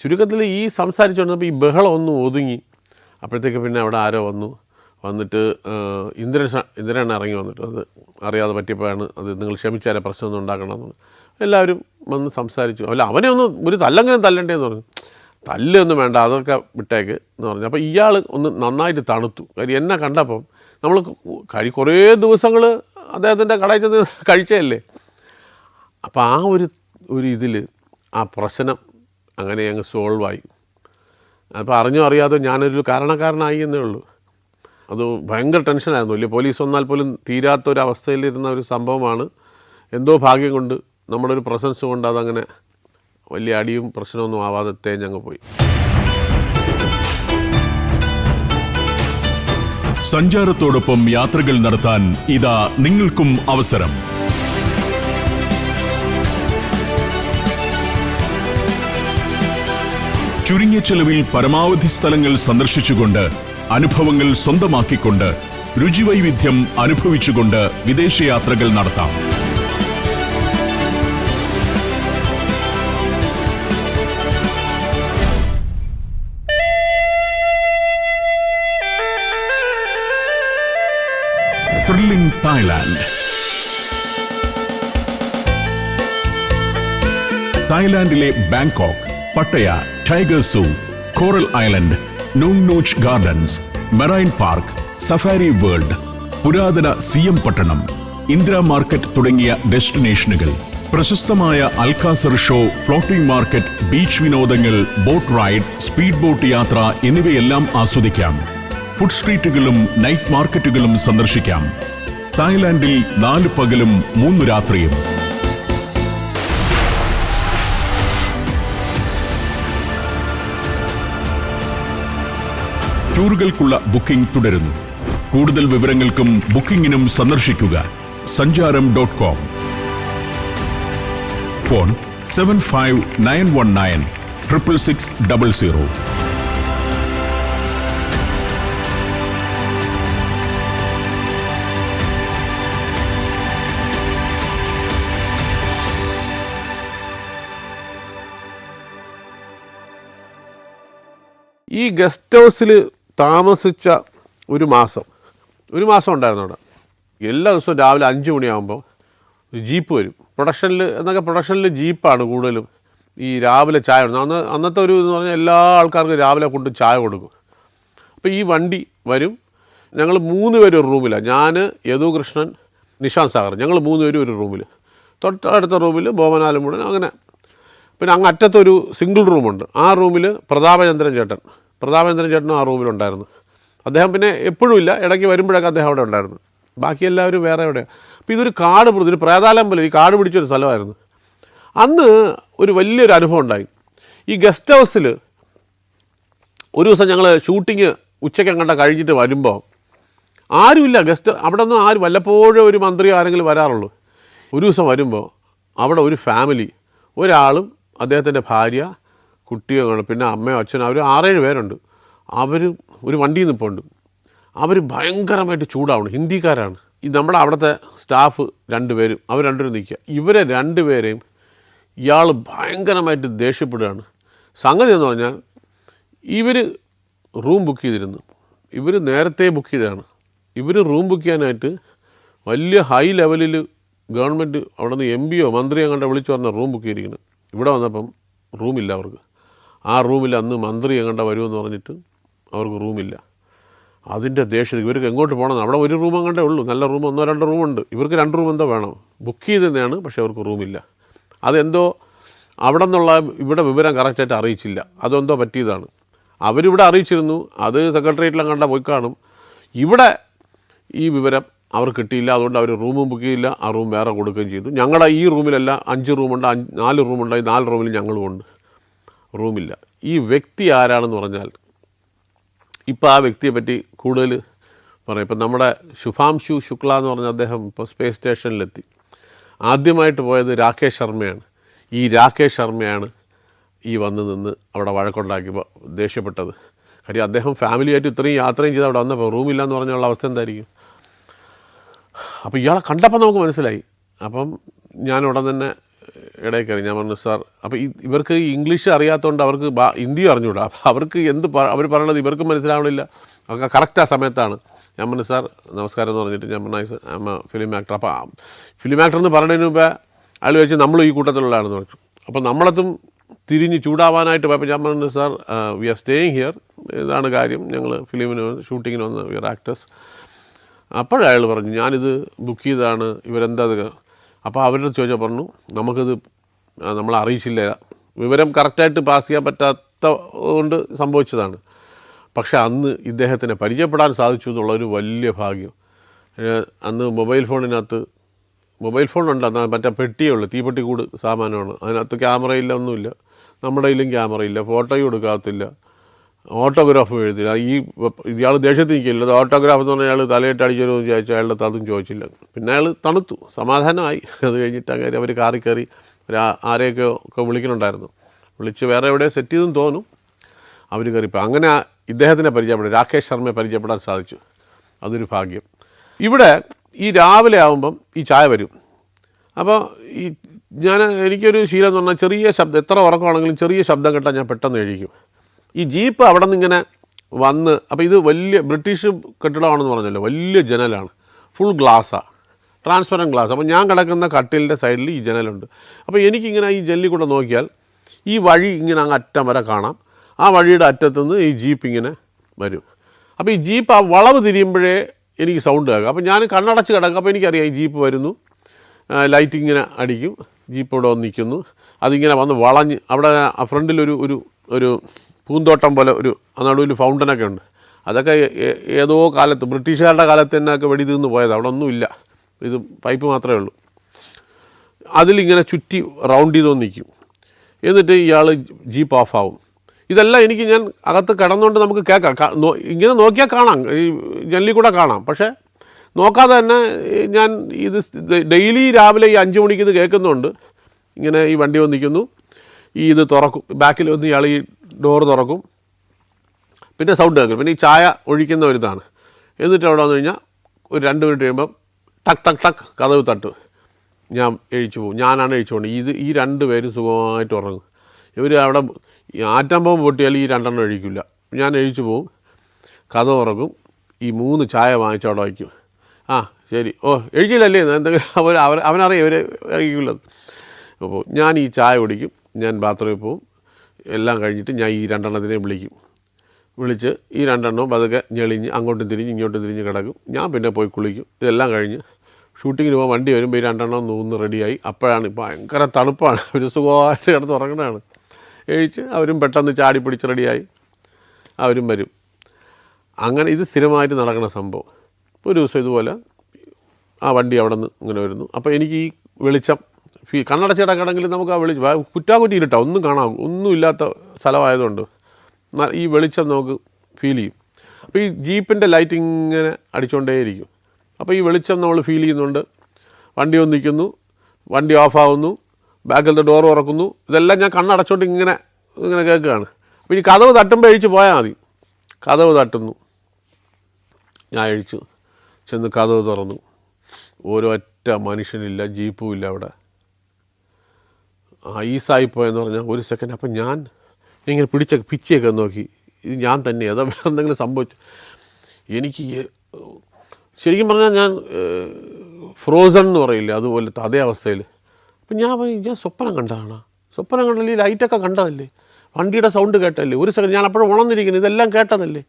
ചുരുക്കത്തിൽ ഈ സംസാരിച്ചുകൊണ്ടിരുന്നപ്പോൾ ഈ ബഹളം ഒന്നും ഒതുങ്ങി. അപ്പോഴത്തേക്ക് പിന്നെ അവിടെ ആരോ വന്നിട്ട് ഇന്ദ്രൻ ഇറങ്ങി വന്നിട്ട് അത് അറിയാതെ പറ്റിയപ്പോഴാണ് അത് നിങ്ങൾ ക്ഷമിച്ചാലേ പ്രശ്നമൊന്നും ഉണ്ടാക്കണമെന്ന് എല്ലാവരും വന്ന് സംസാരിച്ചു. അല്ല അവനെ ഒന്ന് ഒരു തല്ലെങ്കിലും തല്ലണ്ടേന്ന് പറഞ്ഞു. തല്ലൊന്നും വേണ്ട, അതൊക്കെ വിട്ടേക്ക് എന്ന് പറഞ്ഞു. അപ്പോൾ ഇയാൾ ഒന്ന് നന്നായിട്ട് തണുത്തു. കാര്യം എന്നെ കണ്ടപ്പം നമ്മൾ കുറേ ദിവസങ്ങൾ അദ്ദേഹത്തിൻ്റെ കടയിൽ ചെന്ന് കഴിച്ചതല്ലേ. അപ്പോൾ ആ ഒരു ഇതിൽ ആ പ്രശ്നം അങ്ങനെ അങ്ങ് സോൾവായി. അപ്പോൾ അറിഞ്ഞോ അറിയാതെ ഞാനൊരു കാരണക്കാരനായി എന്നേ ഉള്ളൂ. അത് ഭയങ്കര ടെൻഷനായിരുന്നു. വലിയ പോലീസ് വന്നാൽ പോലും തീരാത്തൊരവസ്ഥയിലിരുന്ന ഒരു സംഭവമാണ്. എന്തോ ഭാഗ്യം കൊണ്ട് നമ്മുടെ ഒരു പ്രസൻസ് കൊണ്ട് അതങ്ങനെ വലിയ അടിയും പ്രശ്നമൊന്നും ആവാതെ തേഞ്ഞങ്ങ് പോയി. സഞ്ചാരത്തോടൊപ്പം യാത്രകൾ നടത്താൻ ഇതാ നിങ്ങൾക്കും അവസരം. ചുരുങ്ങിയ ചെലവിൽ പരമാവധി സ്ഥലങ്ങൾ സന്ദർശിച്ചുകൊണ്ട് അനുഭവങ്ങൾ സ്വന്തമാക്കിക്കൊണ്ട് രുചിവൈവിധ്യം അനുഭവിച്ചുകൊണ്ട് വിദേശയാത്രകൾ നടത്താം. Thrilling Thailand. തായ്ലാൻഡിലെ Bangkok, Pattaya, tiger zoo, coral island, Nong Nooch gardens, marine park, safari world, പുരാതന സിയം പട്ടണം, ഇന്ദിരാ മാർക്കറ്റ് തുടങ്ങിയ ഡെസ്റ്റിനേഷനുകൾ, പ്രശസ്തമായ Alcazar show, floating market, beach വിനോദങ്ങൾ, ബോട്ട് റൈഡ്, സ്പീഡ് ബോട്ട് യാത്ര എന്നിവയെല്ലാം ആസ്വദിക്കാം. ഫുഡ് സ്ട്രീറ്റുകളും നൈറ്റ് മാർക്കറ്റുകളും സന്ദർശിക്കാം. തായ്ലാൻഡിൽ 4 പകലും 3 രാത്രിയും. ടൂറുകൾക്കുള്ള ബുക്കിംഗ് തുടരുന്നു. കൂടുതൽ വിവരങ്ങൾക്കും ബുക്കിംഗിനും സന്ദർശിക്കുക sanjaram.com. ഫോൺ 7591966600. ഈ ഗസ്റ്റ് ഹൗസിൽ താമസിച്ച ഒരു മാസം ഉണ്ടായിരുന്നു അവിടെ. എല്ലാ ദിവസവും രാവിലെ 5 മണിയാകുമ്പോൾ ഒരു ജീപ്പ് വരും. പ്രൊഡക്ഷനിൽ ജീപ്പാണ് കൂടുതലും ഈ രാവിലെ ചായ കൊടുക്കുന്നത്. അന്നത്തെ ഒരു എന്ന് പറഞ്ഞാൽ എല്ലാ ആൾക്കാർക്കും രാവിലെ കൊണ്ട് ചായ കൊടുക്കും. അപ്പോൾ ഈ വണ്ടി വരും. ഞങ്ങൾ 3 പേര് ഒരു റൂമിലാണ്. ഞാൻ, യദുകൃഷ്ണൻ, നിശാന്ത് സാഗർ, ഞങ്ങൾ 3 പേരും ഒരു റൂമിൽ. തൊട്ടടുത്ത റൂമിൽ ബോമനാലും മുടൻ അങ്ങനെ. പിന്നെ അങ്ങ് അറ്റത്തൊരു സിംഗിൾ റൂമുണ്ട്. ആ റൂമിൽ പ്രതാപചന്ദ്രൻ ചേട്ടനും ആ റൂമിലുണ്ടായിരുന്നു. അദ്ദേഹം പിന്നെ എപ്പോഴും ഇല്ല, ഇടയ്ക്ക് വരുമ്പോഴൊക്കെ അദ്ദേഹം അവിടെ ഉണ്ടായിരുന്നു. ബാക്കി എല്ലാവരും വേറെ എവിടെയാണ്. അപ്പോൾ ഇതൊരു ഒരു പ്രേതാലയം പോലെ ഈ കാട് പിടിച്ചൊരു സ്ഥലമായിരുന്നു. അന്ന് ഒരു വലിയൊരു അനുഭവം ഉണ്ടായി. ഈ ഗസ്റ്റ് ഹൗസിൽ ഒരു ദിവസം ഞങ്ങൾ ഷൂട്ടിങ് ഉച്ചയ്ക്ക് അങ്ങോട്ട് കഴിഞ്ഞിട്ട് വരുമ്പോൾ ആരുമില്ല. അവിടെ നിന്ന് ആരും, വല്ലപ്പോഴും ഒരു മന്ത്രി ആരെങ്കിലും വരാറുള്ളൂ. ഒരു ദിവസം വരുമ്പോൾ അവിടെ ഒരു ഫാമിലി, ഒരാളും അദ്ദേഹത്തിൻ്റെ ഭാര്യ, കുട്ടികളും, പിന്നെ അമ്മയോ അച്ഛനോ, അവർ 6-7 പേരുണ്ട്. അവർ ഒരു വണ്ടിയിൽ നിൽപ്പുണ്ട്. അവർ ഭയങ്കരമായിട്ട് ചൂടാവണം. ഹിന്ദിക്കാരാണ്. ഈ നമ്മുടെ അവിടുത്തെ സ്റ്റാഫ് 2 പേരും, അവർ 2 പേരും നിൽക്കുക. ഇവരെ 2 പേരെയും ഇയാൾ ഭയങ്കരമായിട്ട് ദേഷ്യപ്പെടുകയാണ്. സംഗതി എന്ന് പറഞ്ഞാൽ ഇവർ റൂം ബുക്ക് ചെയ്തിരുന്നു. ഇവർ നേരത്തെ ബുക്ക് ചെയ്തതാണ്. ഇവർ റൂം ബുക്ക് ചെയ്യാനായിട്ട് വലിയ ഹൈ ലെവലിൽ ഗവൺമെൻറ് അവിടെ നിന്ന് MPയോ മന്ത്രിയോ കണ്ട വിളിച്ചു പറഞ്ഞ റൂം ബുക്ക് ചെയ്തിരിക്കുന്നത്. ഇവിടെ വന്നപ്പം റൂമില്ല അവർക്ക്. ആ റൂമിൽ അന്ന് മന്ത്രി എങ്ങോട്ട് വരുമെന്ന് പറഞ്ഞിട്ട് അവർക്ക് റൂമില്ല. അതിൻ്റെ ദേഷ്യം ഇവർക്ക് എങ്ങോട്ട് പോകണം. അവിടെ ഒരു റൂം അങ്ങോട്ടേ ഉള്ളൂ, നല്ല റൂം 1-2 റൂമുണ്ട്. ഇവർക്ക് 2 റൂം എന്തോ വേണം. ബുക്ക് ചെയ്തതാണ്, പക്ഷേ അവർക്ക് റൂമില്ല. അതെന്തോ അവിടെ നിന്നുള്ള ഇവിടെ വിവരം കറക്റ്റായിട്ട് അറിയിച്ചില്ല. അതെന്തോ പറ്റിയതാണ്. അവരിവിടെ അറിയിച്ചിരുന്നു, അത് സെക്രട്ടേറിയറ്റിലും കണ്ട പോയി കാണും. ഇവിടെ ഈ വിവരം അവർ കിട്ടിയില്ല. അതുകൊണ്ട് അവർ റൂമും ബുക്ക് ചെയ്യില്ല, ആ റൂം വേറെ കൊടുക്കുകയും ചെയ്തു. ഞങ്ങളുടെ ഈ റൂമിലല്ല 5 റൂമുണ്ട്, 4 റൂമുണ്ടായി. 4 റൂമിൽ ഞങ്ങളുമുണ്ട്, റൂമില്ല. ഈ വ്യക്തി ആരാണെന്ന് പറഞ്ഞാൽ, ഇപ്പോൾ ആ വ്യക്തിയെ പറ്റി കൂടുതൽ പറയാം. ഇപ്പം നമ്മുടെ ശുഭാംശു ശുക്ല എന്ന് പറഞ്ഞ അദ്ദേഹം ഇപ്പോൾ സ്പേസ് സ്റ്റേഷനിലെത്തി. ആദ്യമായിട്ട് പോയത് രാകേഷ് ശർമ്മയാണ്. ഈ രാകേഷ് ശർമ്മയാണ് ഈ വന്ന് നിന്ന് അവിടെ വഴക്കുണ്ടാക്കിയപ്പോൾ ദേഷ്യപ്പെട്ടത്. കാര്യം അദ്ദേഹം ഫാമിലിയായിട്ട് ഇത്രയും യാത്രയും ചെയ്ത് അവിടെ വന്നപ്പോൾ റൂമില്ല എന്ന് പറഞ്ഞുള്ള അവസ്ഥ എന്തായിരിക്കും. അപ്പോൾ ഇയാളെ കണ്ടപ്പോൾ നമുക്ക് മനസ്സിലായി. അപ്പം ഞാൻ ഉടൻ തന്നെ ഇടയിൽ കയറി. ഞാൻ പറഞ്ഞു സാർ, അപ്പോൾ ഇവർക്ക് ഇംഗ്ലീഷ് അറിയാത്തതുകൊണ്ട് അവർക്ക് ഹിന്ദിയും അറിഞ്ഞുകൂടാ. അപ്പോൾ അവർക്ക് അവർ പറയണത് ഇവർക്കും മനസ്സിലാവണില്ല. ഒക്കെ കറക്റ്റ് ആ സമയത്താണ്. ഞാൻ പറഞ്ഞു സാർ നമസ്കാരം എന്ന് പറഞ്ഞിട്ട് ഞാൻ പറഞ്ഞു ഫിലിം ആക്ടർ. അപ്പോൾ ഫിലിം ആക്ടർ എന്ന് പറയുന്നതിന് മുമ്പേ അയാൾ ചോദിച്ചു നമ്മളും ഈ കൂട്ടത്തിലുള്ളതാണെന്ന് പറഞ്ഞു. അപ്പോൾ നമ്മളതും തിരിഞ്ഞ് ചൂടാവാനായിട്ട് പോയപ്പോൾ ഞാൻ പറഞ്ഞു sir we are staying here, ഇതാണ് കാര്യം, ഞങ്ങൾ ഫിലിമിന് ഷൂട്ടിങ്ങിന് വന്ന് വി ആർ ആക്ടേഴ്സ്. അപ്പോഴയാൾ പറഞ്ഞു ഞാനിത് ബുക്ക് ചെയ്തതാണ്, ഇവരെന്താ അത്. അപ്പോൾ അവരുടെ ചോദിച്ചാൽ പറഞ്ഞു നമുക്കിത് നമ്മളെ അറിയിച്ചില്ല, വിവരം കറക്റ്റായിട്ട് പാസ് ചെയ്യാൻ പറ്റാത്ത കൊണ്ട് സംഭവിച്ചതാണ്. പക്ഷേ അന്ന് ഇദ്ദേഹത്തിനെ പരിചയപ്പെടാൻ സാധിച്ചു എന്നുള്ളൊരു വലിയ ഭാഗ്യം. അന്ന് മൊബൈൽ ഫോണുണ്ട്, അന്ന് മറ്റേ പെട്ടിയേ ഉള്ളൂ, തീപ്പെട്ടി കൂട് സാമാനമാണ്. അതിനകത്ത് ക്യാമറയില്ല, ഒന്നുമില്ല. നമ്മുടെ കയ്യിലും ക്യാമറയില്ല, ഫോട്ടോയും എടുക്കാത്തില്ല, ഓട്ടോഗ്രാഫ് എഴുതില്ല. ഇയാൾ ദേഷ്യത്തിൽ നിൽക്കില്ല. അത് ഓട്ടോഗ്രാഫ് എന്ന് പറഞ്ഞാൽ അയാൾ തലയിട്ട് അടിച്ചൊരു ചോദിച്ചാൽ അയാളുടെ അതും ചോദിച്ചില്ല. പിന്നെ അയാൾ തണുത്തു, സമാധാനമായി. അത് കഴിഞ്ഞിട്ട് അങ്ങനെ അവർ കാറി കയറി ആരെയൊക്കെ വിളിക്കുന്നുണ്ടായിരുന്നു. വിളിച്ച് വേറെ എവിടെയോ സെറ്റ് ചെയ്തെന്ന് തോന്നും. അവർ കയറിപ്പോൾ അങ്ങനെ ഇദ്ദേഹത്തിനെ പരിചയപ്പെടും, രാകേഷ് ശർമ്മയെ പരിചയപ്പെടാൻ സാധിച്ചു. അതൊരു ഭാഗ്യം. ഇവിടെ ഈ രാവിലെ ആകുമ്പം ഈ ചായ വരും. അപ്പോൾ എനിക്കൊരു ശീലം എന്ന് പറഞ്ഞാൽ ചെറിയ ശബ്ദം, എത്ര ഉറക്കമാണെങ്കിലും ചെറിയ ശബ്ദം കേട്ടാൽ ഞാൻ പെട്ടെന്ന് എഴുതിക്കും. ഈ ജീപ്പ് അവിടെ നിന്ന് ഇങ്ങനെ വന്ന്, അപ്പോൾ ഇത് വലിയ ബ്രിട്ടീഷ് കെട്ടിടമാണെന്ന് പറഞ്ഞല്ലോ, വലിയ ജനലാണ്, ഫുൾ ഗ്ലാസ്സാണ്, ട്രാൻസ്പെറൻറ്റ് ഗ്ലാസ്. അപ്പോൾ ഞാൻ കിടക്കുന്ന കട്ടിലിൻ്റെ സൈഡിൽ ഈ ജനലുണ്ട്. അപ്പോൾ എനിക്കിങ്ങനെ ഈ ജനലിൽ കൂടെ നോക്കിയാൽ ഈ വഴി ഇങ്ങനെ അങ്ങ് അറ്റം വരെ കാണാം. ആ വഴിയുടെ അറ്റത്തുനിന്ന് ഈ ജീപ്പ് ഇങ്ങനെ വരും. അപ്പോൾ ഈ ജീപ്പ് ആ വളവ് തിരിയുമ്പോഴേ എനിക്ക് സൗണ്ട് കേൾക്കാം. അപ്പോൾ ഞാൻ കണ്ണടച്ച് കിടക്കും. അപ്പോൾ എനിക്കറിയാം ഈ ജീപ്പ് വരുന്നു, ലൈറ്റ് ഇങ്ങനെ അടിക്കും, ജീപ്പ് ഇവിടെ വന്ന് നിൽക്കുന്നു, അതിങ്ങനെ വന്ന് വളഞ്ഞ് അവിടെ ആ ഫ്രണ്ടിലൊരു ഒരു ഒരു പൂന്തോട്ടം പോലെ ഒരു നടുവിൽ ഫൗണ്ടനൊക്കെ ഉണ്ട്. അതൊക്കെ ഏതോ കാലത്ത് ബ്രിട്ടീഷുകാരുടെ കാലത്ത് തന്നെയൊക്കെ വെടി തീർന്ന് പോയത്, അവിടെ ഒന്നുമില്ല, ഇത് പൈപ്പ് മാത്രമേ ഉള്ളൂ. അതിലിങ്ങനെ ചുറ്റി റൗണ്ട് ചെയ്തുകൊണ്ട് നിൽക്കും. എന്നിട്ട് ഇയാൾ ജീപ്പ് ഓഫാവും. ഇതെല്ലാം ഞാൻ അകത്ത് കിടന്നുകൊണ്ട് നമുക്ക് കേൾക്കാം. ഇങ്ങനെ നോക്കിയാൽ കാണാം, ഈ ജനലിൽ കൂടെ കാണാം. പക്ഷേ നോക്കാതെ തന്നെ ഞാൻ ഇത് ഡെയിലി രാവിലെ ഈ 5 മണിക്ക് ഇത് കേൾക്കുന്നുണ്ട്. ഇങ്ങനെ ഈ വണ്ടി വന്ന് നിൽക്കുന്നു, ഇത് തുറക്കും, ബാക്കിൽ വന്ന് ഇയാൾ ഈ ഡോറ് തുറക്കും, പിന്നെ സൗണ്ട് കേൾക്കും. പിന്നെ ഈ ചായ ഒഴിക്കുന്ന ഒരിതാണ്. എന്നിട്ട് അവിടെ വന്നു കഴിഞ്ഞാൽ ഒരു 2 മിനിറ്റ് കഴിയുമ്പം ടക്ക് ടക്ക് ടക്ക് കതവ് തട്ട്, ഞാൻ എഴിച്ചു പോകും. ഞാനാണ് എഴിച്ചു പോകുന്നത്. ഈ 2 പേരും സുഖമായിട്ട് ഉറങ്ങും. ഇവർ അവിടെ ആറ്റം ബോംബ് പൊട്ടിയാൽ ഈ 2 എണ്ണം എഴിക്കില്ല. ഞാൻ എഴിച്ചു പോകും, കഥ ഉറക്കും, ഈ 3 ചായ വാങ്ങിച്ച് അവിടെ വയ്ക്കും. ആ ശരി, ഓ എഴിച്ചില്ലല്ലേ എന്തെങ്കിലും അവനറിയാം ഇവർ ഇറങ്ങിക്കില്ലത്. അപ്പോൾ ഞാൻ ഈ ചായ കുടിക്കും, ഞാൻ ബാത്റൂമിൽ പോകും. എല്ലാം കഴിഞ്ഞിട്ട് ഞാൻ ഈ 2 എണ്ണത്തിനെ വിളിച്ച് ഈ 2 എണ്ണവും പതുക്കെ ഞെളിഞ്ഞ് അങ്ങോട്ടും തിരിഞ്ഞ് ഇങ്ങോട്ടും തിരിഞ്ഞ് കിടക്കും. ഞാൻ പിന്നെ പോയി കുളിക്കും. ഇതെല്ലാം കഴിഞ്ഞ് ഷൂട്ടിങ്ങിന് പോകാൻ വണ്ടി വരുമ്പോൾ ഈ 2 എണ്ണം നൂന്ന് റെഡിയായി. അപ്പോഴാണ് ഭയങ്കര തണുപ്പാണ്, ഒരു സുഖമായിട്ട് കിടന്ന് ഉറങ്ങണതാണ്. എഴിച്ച് അവരും പെട്ടെന്ന് ചാടി പിടിച്ച് റെഡിയായി അവരും വരും. അങ്ങനെ ഇത് സ്ഥിരമായിട്ട് നടക്കുന്ന സംഭവം. ഒരു ദിവസം ഇതുപോലെ ആ വണ്ടി അവിടെ നിന്ന് ഇങ്ങനെ വരുന്നു. അപ്പോൾ എനിക്ക് ഈ വെളിച്ചം കണ്ണടച്ചിടക്കിടങ്കിൽ നമുക്ക് ആ കുറ്റാകുറ്റി ഇരുട്ടാണ്, ഒന്നും കാണാം, ഒന്നുമില്ലാത്ത സ്ഥലമായതുകൊണ്ട് ഈ വെളിച്ചം നമുക്ക് ഫീൽ ചെയ്യും. അപ്പോൾ ഈ ജീപ്പിൻ്റെ ലൈറ്റ് ഇങ്ങനെ അടിച്ചുകൊണ്ടേയിരിക്കും. അപ്പോൾ ഈ വെളിച്ചം നമ്മൾ ഫീൽ ചെയ്യുന്നുണ്ട്. വണ്ടി വന്ന് നിൽക്കുന്നു, വണ്ടി ഓഫാവുന്നു, ബാക്കിലത്തെ ഡോർ തുറക്കുന്നു. ഇതെല്ലാം ഞാൻ കണ്ണടച്ചോണ്ട് ഇങ്ങനെ കേൾക്കുകയാണ്. അപ്പോൾ ഈ കതവ് തട്ടുമ്പോൾ എഴിച്ച് പോയാൽ മതി. കതവ് തട്ടുന്നു, ഞാൻ എഴിച്ചു ചെന്ന് കതവ് തുറന്നു. ഒരൊറ്റ മനുഷ്യനില്ല, ജീപ്പും ഇല്ല അവിടെ. ഐസായിപ്പോയെന്ന് പറഞ്ഞാൽ 1 സെക്കൻഡ്. അപ്പം ഞാൻ ഇങ്ങനെ പിച്ചിയൊക്കെ നോക്കി, ഇത് ഞാൻ തന്നെ അതോ വേറെ എന്തെങ്കിലും സംഭവിച്ചു. എനിക്ക് ശരിക്കും പറഞ്ഞാൽ ഞാൻ ഫ്രോസൺ എന്ന് പറയില്ലേ, അതുപോലത്തെ അതേ അവസ്ഥയിൽ. അപ്പം ഞാൻ സ്വപ്നം കണ്ടതാണ്. സ്വപ്നം കണ്ടല്ലേ, ഈ ലൈറ്റൊക്കെ കണ്ടതല്ലേ, വണ്ടിയുടെ സൗണ്ട് കേട്ടല്ലേ. 1 സെക്കൻഡ് ഞാൻ അപ്പോഴും ഉണർന്നിരിക്കുന്നു, ഇതെല്ലാം കേട്ടതല്ലേ.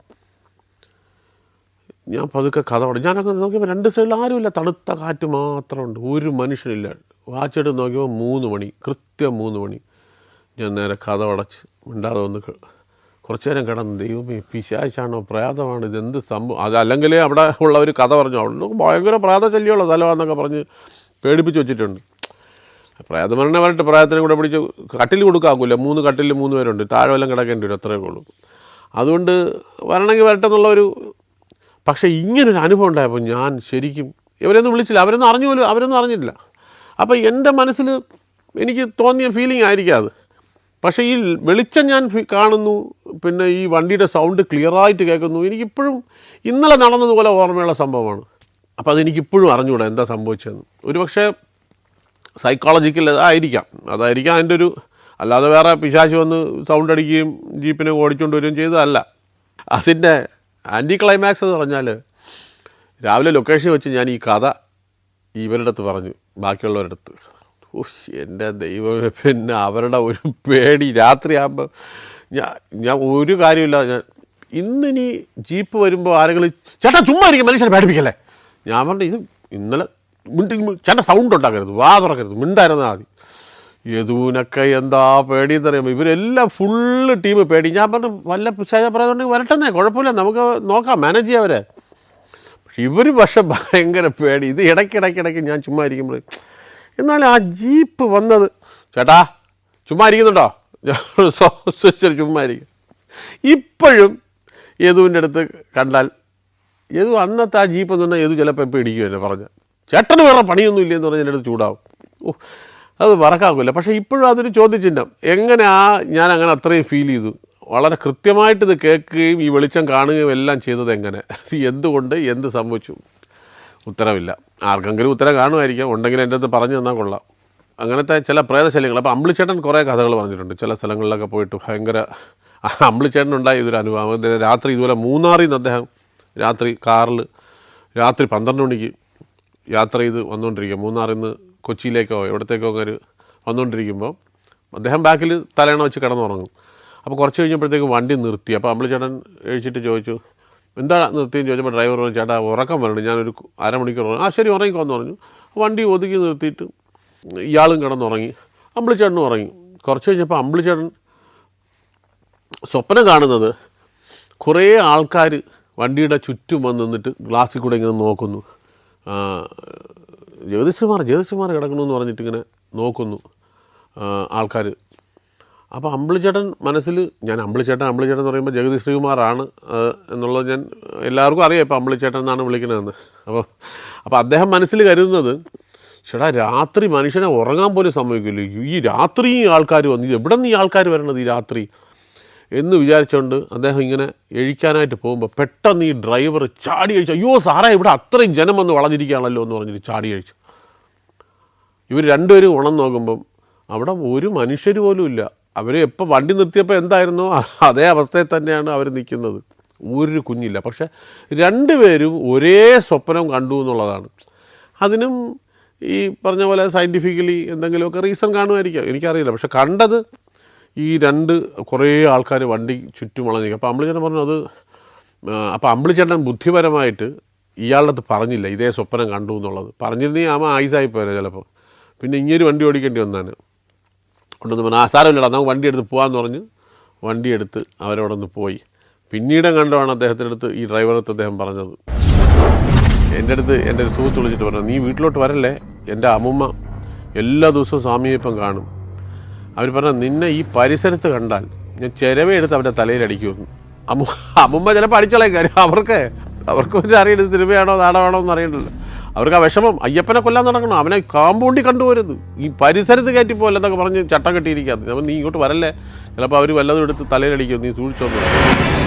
ഞാൻ പതുക്കെ കഥ പറഞ്ഞു. ഞാനൊക്കെ നോക്കിയപ്പോൾ 2 സൈഡിൽ ആരുമില്ല, തണുത്ത കാറ്റ് മാത്രമുണ്ട്, ഒരു മനുഷ്യനില്ല. വാച്ചെടുത്ത് നോക്കിയപ്പോൾ 3 മണി, കൃത്യം 3 മണി. ഞാൻ നേരെ കഥ അടച്ച് മിണ്ടാതെ വന്ന് കുറച്ച് നേരം കിടന്നു. ദൈവമേ, പിശാചാണോ പ്രേതമാണോ ഇതെന്ത് സംഭവം? അതല്ലെങ്കിൽ അവിടെ ഉള്ളവർ കഥ പറഞ്ഞു, അവിടെ ഭയങ്കര പ്രേതശല്യമുള്ള സ്ഥലമാണെന്നൊക്കെ പറഞ്ഞ് പേടിപ്പിച്ച് വെച്ചിട്ടുണ്ട്. പ്രേതമരണ വരട്ടെ, പ്രേതത്തിനെ കൂടെ പിടിച്ച് കട്ടിൽ കൊടുക്കാക്കില്ല. 3 കട്ടിലിൽ 3 പേരുണ്ട്, താഴെ വല്ലതും കിടക്കേണ്ടി വരും, അത്രയേ ഉള്ളൂ. അതുകൊണ്ട് വരണമെങ്കിൽ വരട്ടെ എന്നുള്ളൊരു. പക്ഷേ ഇങ്ങനൊരു അനുഭവം ഉണ്ടായപ്പോൾ ഞാൻ ശരിക്കും ഇവരൊന്നും വിളിച്ചില്ല, അവരൊന്നും അറിഞ്ഞില്ല. അപ്പോൾ എൻ്റെ മനസ്സിൽ എനിക്ക് തോന്നിയ ഫീലിംഗ് ആയിരിക്കാം അത്. പക്ഷേ ഈ വെളിച്ചം ഞാൻ കാണുന്നു, പിന്നെ ഈ വണ്ടിയുടെ സൗണ്ട് ക്ലിയറായിട്ട് കേൾക്കുന്നു. എനിക്കിപ്പോഴും ഇന്നലെ നടന്നതുപോലെ ഓർമ്മയുള്ള സംഭവമാണ്. അപ്പോൾ അതെനിക്കിപ്പോഴും അറിഞ്ഞുകൂടാ എന്താ സംഭവിച്ചതെന്ന്. ഒരുപക്ഷെ സൈക്കോളജിക്കൽ അതായിരിക്കാം അതിൻ്റെ ഒരു, അല്ലാതെ വേറെ പിശാച് വന്ന് സൗണ്ട് അടിക്കുകയും ജീപ്പിനെ ഓടിച്ചുകൊണ്ട് വരികയും ചെയ്തതല്ല. അതിൻ്റെ ആൻറ്റി ക്ലൈമാക്സ് എന്ന് പറഞ്ഞാൽ, രാവിലെ ലൊക്കേഷൻ വെച്ച് ഞാൻ ഈ കഥ ഇവരുടെ അടുത്ത് പറഞ്ഞു, ബാക്കിയുള്ളവരുടെ അടുത്ത്. എൻ്റെ ദൈവമേ, പിന്നെ അവരുടെ ഒരു പേടി. രാത്രിയാകുമ്പോൾ ഞാൻ ഒരു കാര്യമില്ല, ഞാൻ ഇന്നിനി ജീപ്പ് വരുമ്പോൾ ആരെങ്കിലും ചേട്ടാ ചുമ്മാ ഇരിക്കും, മനുഷ്യനെ പേടിപ്പിക്കല്ലേ. ഞാൻ പറഞ്ഞു ഇത് ഇന്നലെ ചേട്ടാ സൗണ്ട് ഉണ്ടാക്കരുത്, വാ തുറക്കരുത്, മിണ്ടായിരുന്നാൽ മതി. യദുവിനൊക്കെ എന്താ പേടിയെന്ന് അറിയുമ്പോൾ ഇവരെല്ലാം ഫുള്ള് ടീം പേടി. ഞാൻ പറഞ്ഞു വല്ല പറയുന്നുണ്ടെങ്കിൽ വരട്ടെന്നേ, കുഴപ്പമില്ല, നമുക്ക് നോക്കാം, മാനേജ് ചെയ്യാം അവരെ. പക്ഷെ ഇവർ പക്ഷെ ഭയങ്കര പേടി. ഇത് ഇടയ്ക്കിടയ്ക്ക് ഞാൻ ചുമ്മാ ഇരിക്കുമ്പോൾ, എന്നാൽ ആ ജീപ്പ് വന്നത്, ചേട്ടാ ചുമ്മാ ഇരിക്കുന്നുണ്ടോ, ശരി ചുമ്മാ ഇരിക്കും. ഇപ്പോഴും യദുവിൻ്റെ അടുത്ത് കണ്ടാൽ, യദു അന്നത്തെ ആ ജീപ്പ് എന്ന് പറഞ്ഞാൽ യദു ചിലപ്പോൾ ഇപ്പോൾ ഇടിക്കുമല്ലേ പറഞ്ഞ, ചേട്ടന് വേറെ പണിയൊന്നും ഇല്ലെന്ന് പറഞ്ഞാൽ എൻ്റെ അടുത്ത് ചൂടാവും. അത് മറക്കാക്കില്ല. പക്ഷേ ഇപ്പോഴും അതൊരു ചോദ്യചിഹ്നം. ഞാൻ അങ്ങനെ അത്രയും ഫീൽ ചെയ്തു. വളരെ കൃത്യമായിട്ട് ഇത് കേൾക്കുകയും ഈ വെളിച്ചം കാണുകയും എല്ലാം ചെയ്തത് എങ്ങനെ, എന്തുകൊണ്ട്, എന്ത് സംഭവിച്ചു, ഉത്തരവില്ല. ആർക്കെങ്കിലും ഉത്തരം കാണുമായിരിക്കാം, ഉണ്ടെങ്കിൽ എൻ്റെ അടുത്ത് പറഞ്ഞു തന്നാൽ കൊള്ളാം. അങ്ങനത്തെ ചില പ്രേതശല്യങ്ങൾ. അപ്പോൾ അമ്പിളിച്ചേട്ടൻ കുറേ കഥകൾ പറഞ്ഞിട്ടുണ്ട്. ചില സ്ഥലങ്ങളിലൊക്കെ പോയിട്ട് ഭയങ്കര അമ്പിളിച്ചേട്ടനുണ്ടായി ഇതൊരു അനുഭവം. രാത്രി ഇതുപോലെ മൂന്നാറിൽ നിന്ന് അദ്ദേഹം രാത്രി 12 മണിക്ക് യാത്ര ചെയ്ത് വന്നുകൊണ്ടിരിക്കുക. മൂന്നാറിൽ നിന്ന് കൊച്ചിയിലേക്കോ എവിടത്തേക്കോ അങ്ങനെ വന്നുകൊണ്ടിരിക്കുമ്പോൾ അദ്ദേഹം ബാക്കിൽ തലേണ വെച്ച് കിടന്നുറങ്ങും. അപ്പോൾ കുറച്ച് കഴിഞ്ഞപ്പോഴത്തേക്കും വണ്ടി നിർത്തി. അപ്പോൾ അമ്പിളിച്ചേട്ടൻ എഴുതിയിട്ട് ചോദിച്ചു, എന്താണ് നിർത്തിയെന്ന് ചോദിച്ചപ്പോൾ ഡ്രൈവർ പറഞ്ഞു, ചേട്ടാ ഉറക്കം വരണം, ഞാനൊരു അരമണിക്കൂർ പറഞ്ഞു. ശരി ഉറങ്ങിക്കോന്ന് പറഞ്ഞു. വണ്ടി ഒതുക്കി നിർത്തിയിട്ട് ഇയാളും കിടന്നുറങ്ങി, അമ്പിളിച്ചേട്ടനും ഉറങ്ങി. കുറച്ച് കഴിഞ്ഞപ്പോൾ അമ്പിളിച്ചേട്ടൻ സ്വപ്നം കാണുന്നത് കുറേ ആൾക്കാർ വണ്ടിയുടെ ചുറ്റും വന്ന് നിന്നിട്ട് ഗ്ലാസ്സിൽ കൂടെ ഇങ്ങനെ നോക്കുന്നു. ജ്യോതിഷമാർ കിടക്കണമെന്ന് പറഞ്ഞിട്ട് ഇങ്ങനെ നോക്കുന്നു ആൾക്കാർ. അപ്പോൾ അമ്പിളിച്ചേട്ടൻ മനസ്സിൽ, ഞാൻ അമ്പിളിച്ചേട്ടൻ എന്ന് പറയുമ്പോൾ ജഗതി ശ്രീകുമാറാണ് എന്നുള്ളത് ഞാൻ എല്ലാവർക്കും അറിയാം, ഇപ്പോൾ അമ്പിളിച്ചേട്ടൻ എന്നാണ് വിളിക്കണതെന്ന്. അപ്പോൾ അദ്ദേഹം മനസ്സിൽ കരുതുന്നത്, ചേട്ടാ രാത്രി മനുഷ്യനെ ഉറങ്ങാൻ പോലും സമ്മതിക്കില്ല, ഈ രാത്രി ആൾക്കാർ വന്ന്, ഇത് എവിടെ നിന്ന് ഈ ആൾക്കാർ വരണത് ഈ രാത്രി എന്ന് വിചാരിച്ചുകൊണ്ട് അദ്ദേഹം ഇങ്ങനെ എഴിക്കാനായിട്ട് പോകുമ്പോൾ പെട്ടെന്ന് ഈ ഡ്രൈവർ ചാടി കഴിച്ചു. അയ്യോ സാറേ, ഇവിടെ അത്രയും ജനം വന്ന് വളഞ്ഞിരിക്കുകയാണല്ലോ എന്ന് പറഞ്ഞിട്ട് ചാടി കഴിച്ചു. ഇവർ രണ്ടുപേരും ഉണർന്ന് നോക്കുമ്പം അവിടെ ഒരു മനുഷ്യർ പോലും ഇല്ല. അവർ എപ്പോൾ വണ്ടി നിർത്തിയപ്പോൾ എന്തായിരുന്നോ അതേ അവസ്ഥയിൽ തന്നെയാണ് അവർ നിൽക്കുന്നത്. ഒരു കുഞ്ഞില്ല. പക്ഷെ രണ്ടുപേരും ഒരേ സ്വപ്നം കണ്ടു എന്നുള്ളതാണ്. അതിനും ഈ പറഞ്ഞ പോലെ സയൻറ്റിഫിക്കലി എന്തെങ്കിലുമൊക്കെ റീസൺ കാണുമായിരിക്കാം, എനിക്കറിയില്ല. പക്ഷെ കണ്ടത് ഈ കുറേ ആൾക്കാർ വണ്ടി ചുറ്റും വളഞ്ഞിരിക്കും. അപ്പോൾ അമ്പിളിച്ചേട്ടൻ പറഞ്ഞു അത്. അപ്പോൾ അമ്പിളിച്ചേട്ടൻ ബുദ്ധിപരമായിട്ട് ഇയാളുടെ അടുത്ത് പറഞ്ഞില്ല ഇതേ സ്വപ്നം കണ്ടു എന്നുള്ളത്. പറഞ്ഞിരുന്നെങ്കിൽ ആയുസായി പോരെ ചിലപ്പോൾ. പിന്നെ ഇങ്ങനൊരു വണ്ടി ഓടിക്കേണ്ടി വന്നാണ്. കൊണ്ടുവന്ന് പറഞ്ഞു സാരമില്ലടാ നമുക്ക് വണ്ടി എടുത്ത് പോകാമെന്ന് പറഞ്ഞ് വണ്ടിയെടുത്ത് അവരവിടെ നിന്ന് പോയി. പിന്നീട് കണ്ടാണ് അദ്ദേഹത്തിൻ്റെ അടുത്ത്, ഈ ഡ്രൈവറടുത്ത് അദ്ദേഹം പറഞ്ഞത്, എൻ്റെ ഒരു സുഹൃത്ത് വിളിച്ചിട്ട് പറഞ്ഞു, നീ വീട്ടിലോട്ട് വരല്ലേ, എൻ്റെ അമ്മുമ്മ എല്ലാ ദിവസവും സ്വാമിയപ്പം കാണും. അവർ പറഞ്ഞു നിന്നെ ഈ പരിസരത്ത് കണ്ടാൽ ഞാൻ ചിരവയെടുത്ത് അവൻ്റെ തലയിലടിക്കുമെന്ന്. അമ്മുമ്മ ചിലപ്പോൾ അടിച്ചോളാം. കാര്യം അവർക്ക് ഒരു അറിയരുത് തിരുമയാണോ നാടകമാണോ എന്ന് അറിയണ്ടല്ലോ. അവർക്ക് ആ വിഷമം, അയ്യപ്പനെ കൊല്ലാൻ നടക്കണം, അവനെ കാമ്പൗണ്ടി കണ്ടുപോരുത്, ഈ പരിസരത്ത് കയറ്റിപ്പോല്ല എന്നൊക്കെ പറഞ്ഞ് ചട്ടം കെട്ടിയിരിക്കാതെ. അപ്പം നീ ഇങ്ങോട്ട് വരല്ലേ, ചിലപ്പോൾ അവർ വല്ലതും എടുത്ത് തലയിലടിക്കും, നീ സൂക്ഷിച്ചോന്ന്.